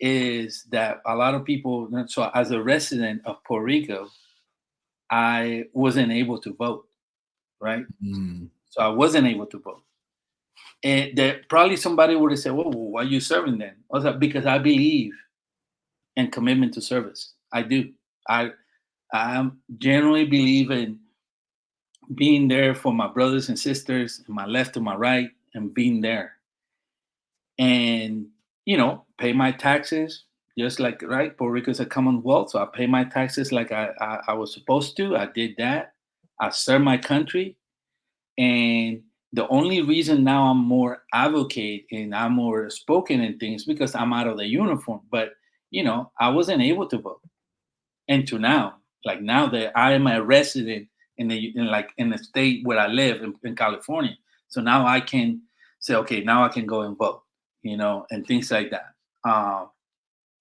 is that a lot of people. So as a resident of Puerto Rico, I wasn't able to vote, right? Mm, So I wasn't able to vote. And that probably somebody would have said, "Well, why are you serving then?" I was like, "Because I believe in commitment to service. I do. I I generally believe in being there for my brothers and sisters, and my left and my right, and being there, and pay my taxes just like, right. Puerto Rico is a Commonwealth, so I pay my taxes like I was supposed to. I did that. I served my country, and the only reason now I'm more advocate and I'm more spoken in things because I'm out of the uniform. But I wasn't able to vote, and to now, like now that I am a resident in the state where I live in California, so now I can say, okay, now I can go and vote, and things like that. Um,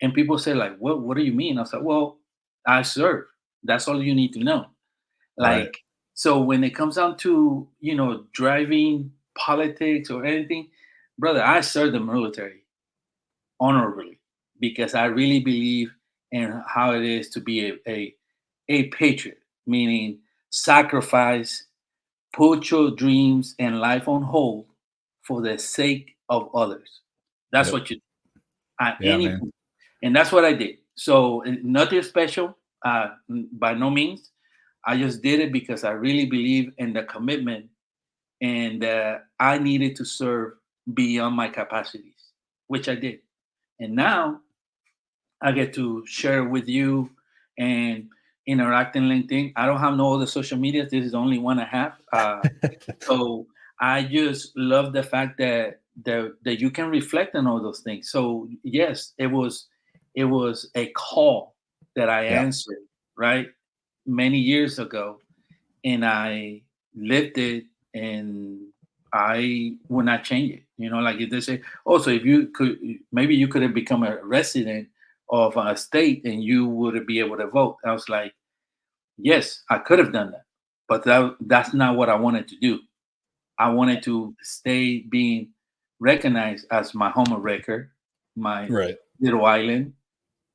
and people say like, what do you mean? I was like, well, I serve. That's all you need to know. right. Like, so when it comes down to driving politics or anything, brother, I served the military honorably because I really believe in how it is to be a patriot, meaning sacrifice, put your dreams and life on hold for the sake of others. That's Yep. what you at Yeah, any man. point. And that's what I did. So nothing special, by no means. I just did it because I really believe in the commitment and I needed to serve beyond my capacities, which I did. And now I get to share with you and interact in LinkedIn. I don't have no other social media. This is the only one I have. So I just love the fact that you can reflect on all those things. So yes, it was a call that I Yeah. answered, right, many years ago, and I lived it, and I would not change it. Like if they say, oh, so if you could, maybe you could have become a resident of a state and you would be able to vote. I was like, yes, I could have done that, but that's not what I wanted to do. I wanted to stay being recognized as my home of record, my Right. little island,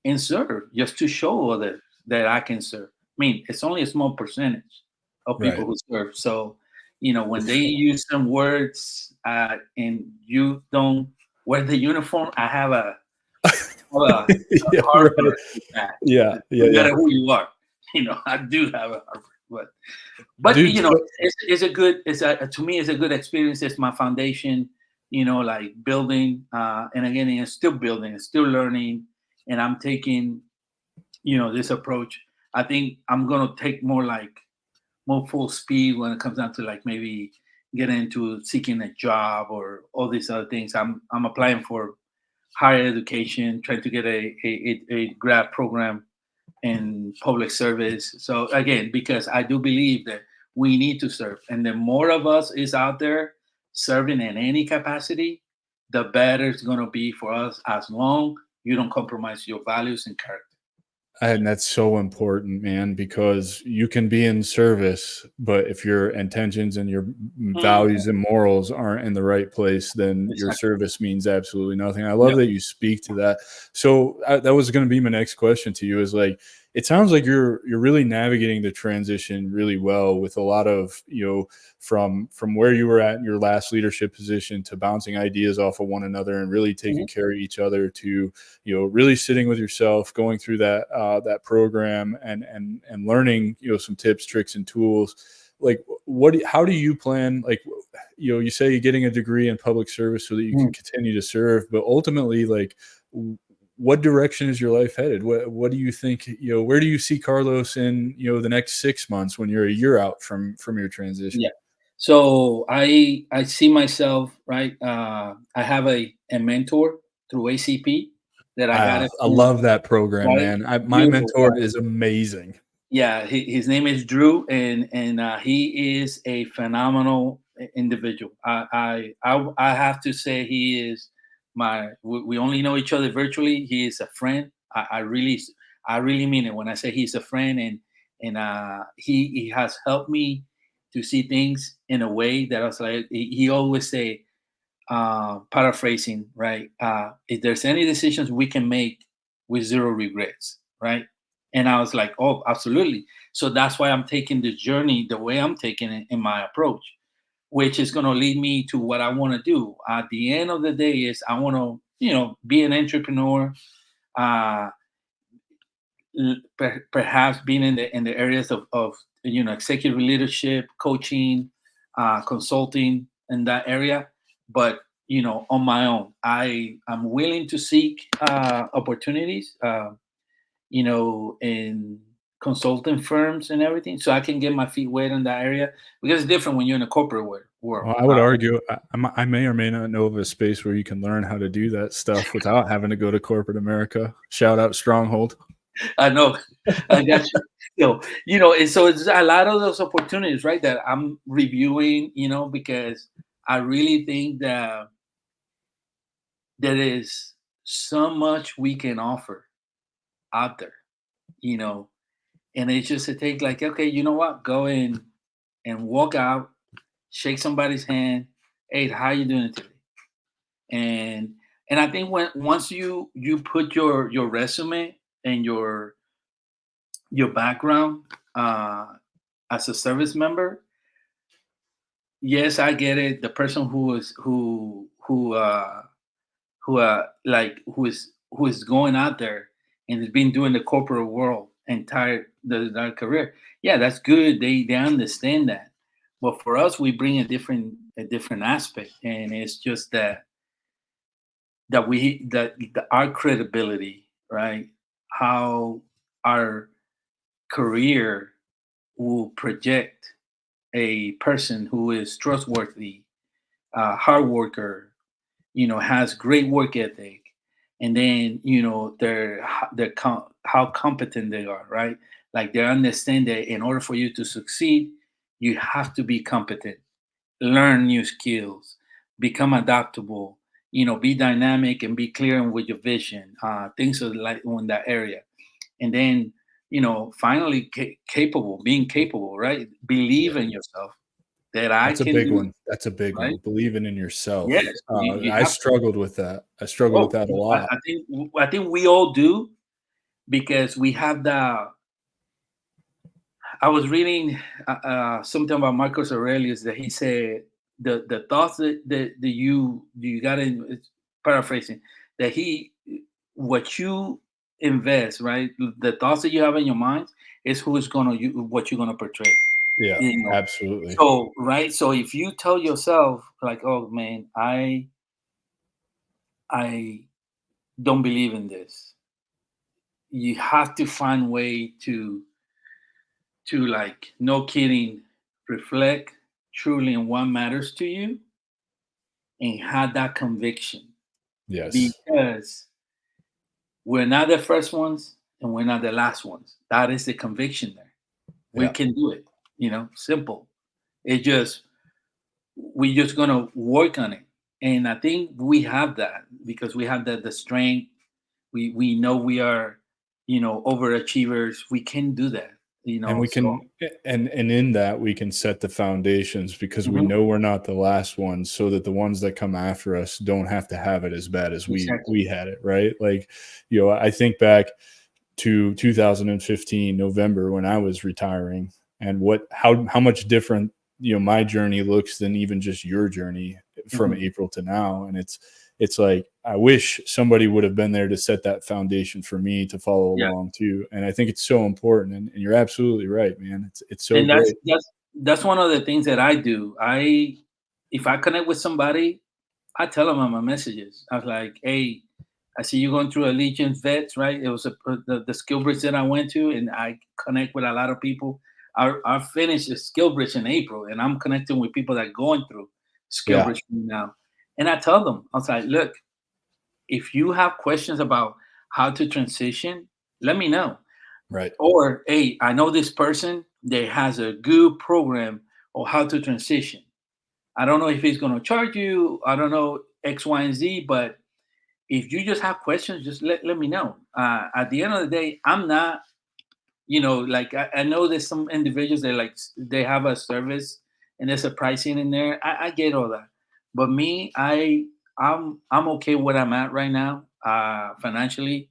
and serve just to show others that I can serve. I mean, it's only a small percentage of people Right. who serve. So, when they use some words and you don't wear the uniform, I have a Yeah. Right. harbor with that. Yeah. Yeah. No Yeah. matter who you are, I do have a harbor. But Dude. So, it's a good. It's a to me, it's a good experience. It's my foundation. Like building, and again, it's still building, it's still learning, and I'm taking this approach. I think I'm gonna take more full speed when it comes down to like maybe getting into seeking a job or all these other things. I'm applying for higher education, trying to get a grad program in public service. So again, because I do believe that we need to serve, and the more of us is out there serving in any capacity, the better it's going to be for us, as long you don't compromise your values and character. and that's so important, man, because you can be in service, but if your intentions and your Mhm. values and morals aren't in the right place, then your Exactly. service means absolutely nothing. I Yeah. love that you speak to that. So that was going to be my next question to you. Is like, it sounds like you're really navigating the transition really well with a lot of from where you were at in your last leadership position to bouncing ideas off of one another and really taking Mhm. care of each other to really sitting with yourself, going through that program and learning some tips, tricks, and tools. Like, how do you plan? Like, you say you're getting a degree in public service so that you can Mhm. continue to serve, but ultimately, like, what direction is your life headed? What do you think? Where do you see Carlos in the next 6 months when you're a year out from your transition? Yeah. So I see myself, right. I have a mentor through ACP that I got it I through, love that program, right? man. My Beautiful, mentor right? is amazing. Yeah, his name is Drew, and he is a phenomenal individual. I have to say he is we only know each other virtually. He is a friend. I really mean it when I say he's a friend, and he has helped me to see things in a way that I was like he always say, paraphrasing, right? If there's any decisions we can make with zero regrets, right? And I was like, oh, absolutely. So that's why I'm taking this journey the way I'm taking it in my approach, which is going to lead me to what I want to do. At the end of the day, is I want to, be an entrepreneur. Uh, Perhaps being in the areas of executive leadership, coaching, consulting in that area, but on my own. I'm willing to seek opportunities, in consulting firms and everything, so I can get my feet wet in that area, because it's different when you're in a corporate world. Well, I would argue I may or may not know of a space where you can learn how to do that stuff without having to go to corporate America. Shout out Stronghold. I know. I got you. And so it's a lot of those opportunities, right? That I'm reviewing, because I really think that there is so much we can offer out there, you know, and it's just to take like, okay, you know what? Go in and walk out, shake somebody's hand. Hey, how you doing today? And And I think once you put your resume and your background uh, as a service member, yes, I get it. The person who is going out there and has been doing the corporate world entire career. Yeah, that's good. They understand that. But for us, we bring a different aspect, and it's just that our credibility, right? How our career will project a person who is trustworthy, hard worker, has great work ethic, and then how competent they are, right? Like they understand that in order for you to succeed, you have to be competent, learn new skills, become adaptable, be dynamic and be clear with your vision, things of like in that area, and then finally being capable, right? Believe in yourself that I That's a can big do, one. That's a big right? one. Believing in yourself. Yes, you I have to. struggled with that. I struggled with Oh, that a I, lot. I think I think we all do because we have the. I was reading something about Marcus Aurelius that he said the thoughts that you got in, it's paraphrasing, that he what you invest, right, the thoughts that you have in your mind is who is gonna you what you're gonna portray, Yeah, you know. absolutely. So right, so if you tell yourself like, oh man, I don't believe in this, you have to find way to like, no kidding, reflect truly on what matters to you and have that conviction, Yes. because we're not the first ones and we're not the last ones. That is the conviction there. We Yeah. can do it, simple. It just we just gonna work on it. And I think we have that because we have the strength. We know we are, overachievers. We can do that, And we so. can and in that we can set the foundations because we Mhm. know we're not the last ones so that the ones that come after us don't have to have it as bad as we Exactly. we had it, right? Like, I think back to 2015 November when I was retiring and how much different my journey looks than even just your journey from Mhm. April to now. And it's like I wish somebody would have been there to set that foundation for me to follow Yeah. along too. And I think it's so important. And you're absolutely right, man. It's so And that's great. that's that's one of the things that I do. If I connect with somebody, I tell them on my messages. I was like, "Hey, I see you going through Allegiance Vets, right? It was the skill bridge that I went to, and I connect with a lot of people. I finished the skill bridge in April, and I'm connecting with people that are going through skill Yeah. bridge now. And I tell them, I was like, look, if you have questions about how to transition, let me know. Right. Or, hey, I know this person that has a good program on how to transition. I don't know if he's going to charge you. I don't know X, Y, and Z, but if you just have questions, just let me know. At the end of the day, I'm not, like I know there's some individuals that like they have a service and there's a pricing in there. I get all that, but me, I'm okay where I'm at right now, financially.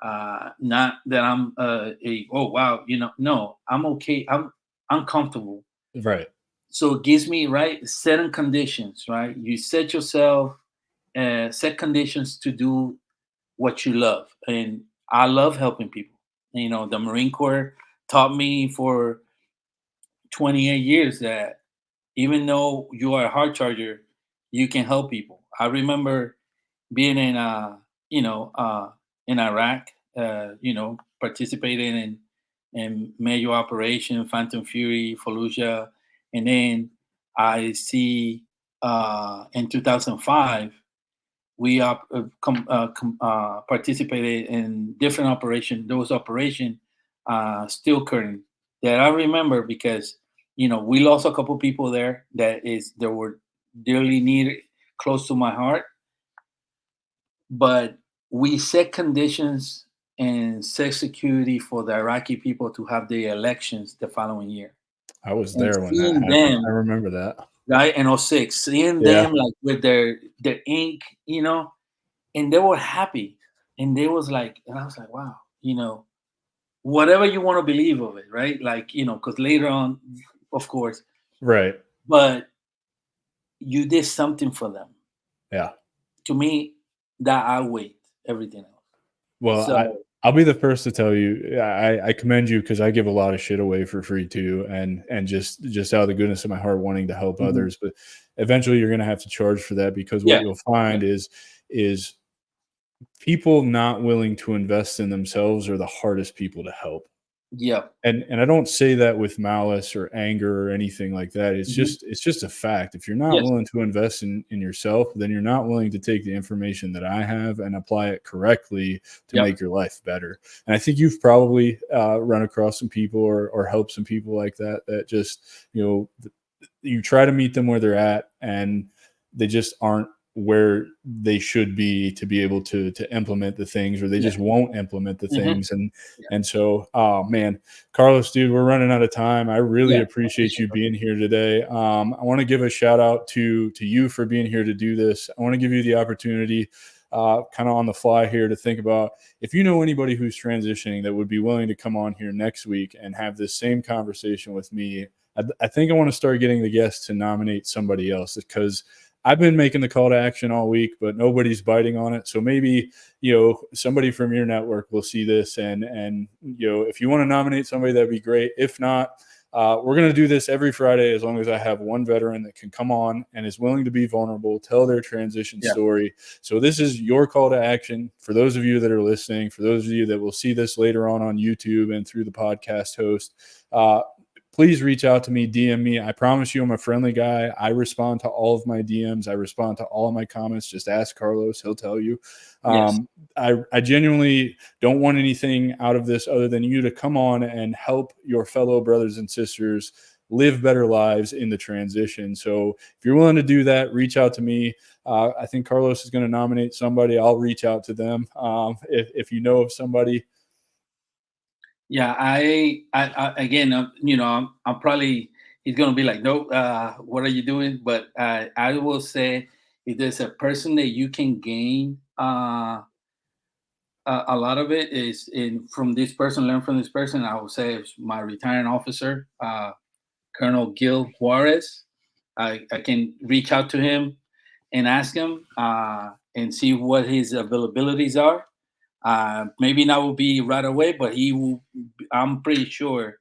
Not that I'm oh wow, no, I'm okay. I'm comfortable. Right. So it gives me, right, certain conditions, right? You set yourself, set conditions to do what you love, and I love helping people. The Marine Corps taught me for 28 years that even though you are a hard charger, you can help people. I remember being you know, uh, in Iraq, participating in major operation, Phantom Fury, Fallujah, and then I see in 2005 we participated in different operation. Those operation still current that I remember because we lost a couple people there that were dearly needed, close to my heart, but we set conditions and set security for the Iraqi people to have the elections the following year. I was And there when that seeing happened. I them, remember that. right, in '06, seeing Yeah. them like with their ink, and they were happy, and they was like, and I was like, wow, whatever you want to believe of it, right? Like, because later on, of course, Right. but you did something for them. Yeah. To me, that outweighed everything else. Well, So I'll be the first to tell you, I commend you because I give a lot of shit away for free too, and just out of the goodness of my heart, wanting to help mhm. others. But eventually, you're going to have to charge for that because what Yeah, you'll yeah, find is people not willing to invest in themselves are the hardest people to help. yeah, And I don't say that with malice or anger or anything like that. mhm. It's just a fact. If you're not Yes, willing to invest in yourself, then you're not willing to take the information that I have and apply it correctly to yep, make your life better. And I think you've probably run across some people or helped some people like that that just, you try to meet them where they're at and they just aren't where they should be to be able to implement the things, or they yeah, just won't implement the mhm, things. and yeah, and so, oh man, Carlos, dude, we're running out of time. I really yeah. appreciate Appreciate you it. being here today. I want to give a shout out to you for being here to do this. I want to give you the opportunity, kind of on the fly here, to think about if you know anybody who's transitioning that would be willing to come on here next week and have this same conversation with me. I think I want to start getting the guests to nominate somebody else, because I've been making the call to action all week, but nobody's biting on it. So maybe, somebody from your network will see this, and if you want to nominate somebody, that'd be great. If not, we're going to do this every Friday as long as I have one veteran that can come on and is willing to be vulnerable, tell their transition Yeah, story. So this is your call to action for those of you that are listening, for those of you that will see this later on YouTube and through the podcast host. Please reach out to me, DM me. I promise you I'm a friendly guy. I respond to all of my DMs. I respond to all of my comments. Just ask Carlos. He'll tell you. yes, I genuinely don't want anything out of this other than you to come on and help your fellow brothers and sisters live better lives in the transition. So if you're willing to do that, reach out to me. I think Carlos is going to nominate somebody. I'll reach out to them. If you know of somebody. yeah. I again, I'm probably he's gonna be like, no, what are you doing? But I will say, if there's a person that you can gain a lot of it is in from this person, learn from this person. I would say it's my retiring officer, Colonel Gil Juarez. I can reach out to him and ask him and see what his availabilities are. Maybe not will be right away, but he will. I'm pretty sure.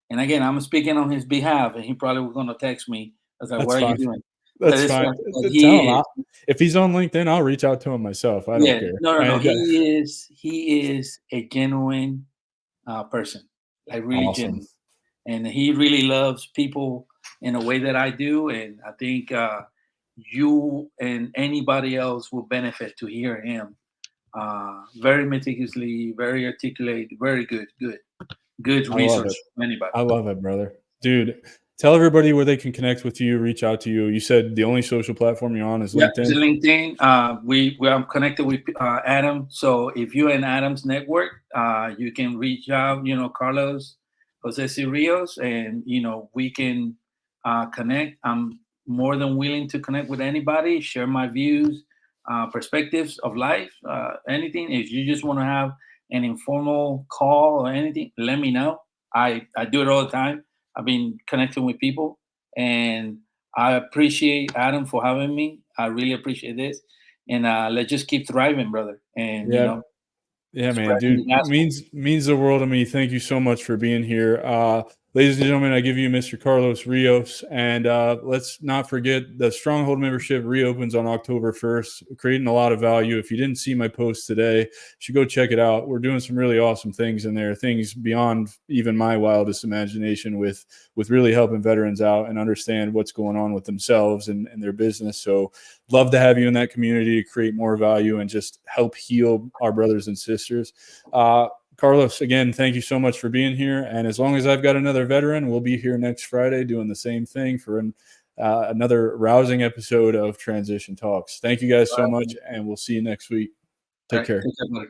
And again, I'm speaking on his behalf, and he probably was going to text me. I was like, That's "What are you fine. doing?" But That's it's fine. fine. But Tell him he is. if he's on LinkedIn, I'll reach out to him myself. I don't Yeah, care. no, no, no. And He is a genuine person, like really awesome. genuine, and he really loves people in a way that I do, and I think you and anybody else will benefit to hear him. Very meticulously, very articulate, very good I love it. resource for anybody. I love it, brother. Dude, tell everybody where they can connect with you, reach out to you. You said the only social platform you're on is Yeah, it's LinkedIn? a LinkedIn. We are connected with Adam. So if you're in Adam's network, you can reach out. Carlos Jose Rios, and we can connect. I'm more than willing to connect with anybody, share my views, perspectives of life, anything. If you just want to have an informal call or anything, let me know. I do it all the time. I've been connecting with people, and I appreciate Adam for having me. I really appreciate this, and let's just keep thriving, brother. And Yeah. Yeah, man, spreading the dude, gospel. means the world to me. Thank you so much for being here. Ladies and gentlemen, I give you Mr. Carlos Rios. And let's not forget the Stronghold membership reopens on October 1st, creating a lot of value. If you didn't see my post today, you should go check it out. We're doing some really awesome things in there, things beyond even my wildest imagination, with really helping veterans out and understand what's going on with themselves and their business. So love to have you in that community to create more value and just help heal our brothers and sisters. Carlos, again, thank you so much for being here. And as long as I've got another veteran, we'll be here next Friday doing the same thing for another rousing episode of Transition Talks. Thank you guys so much, and we'll see you next week. All Take right, care. take care, buddy.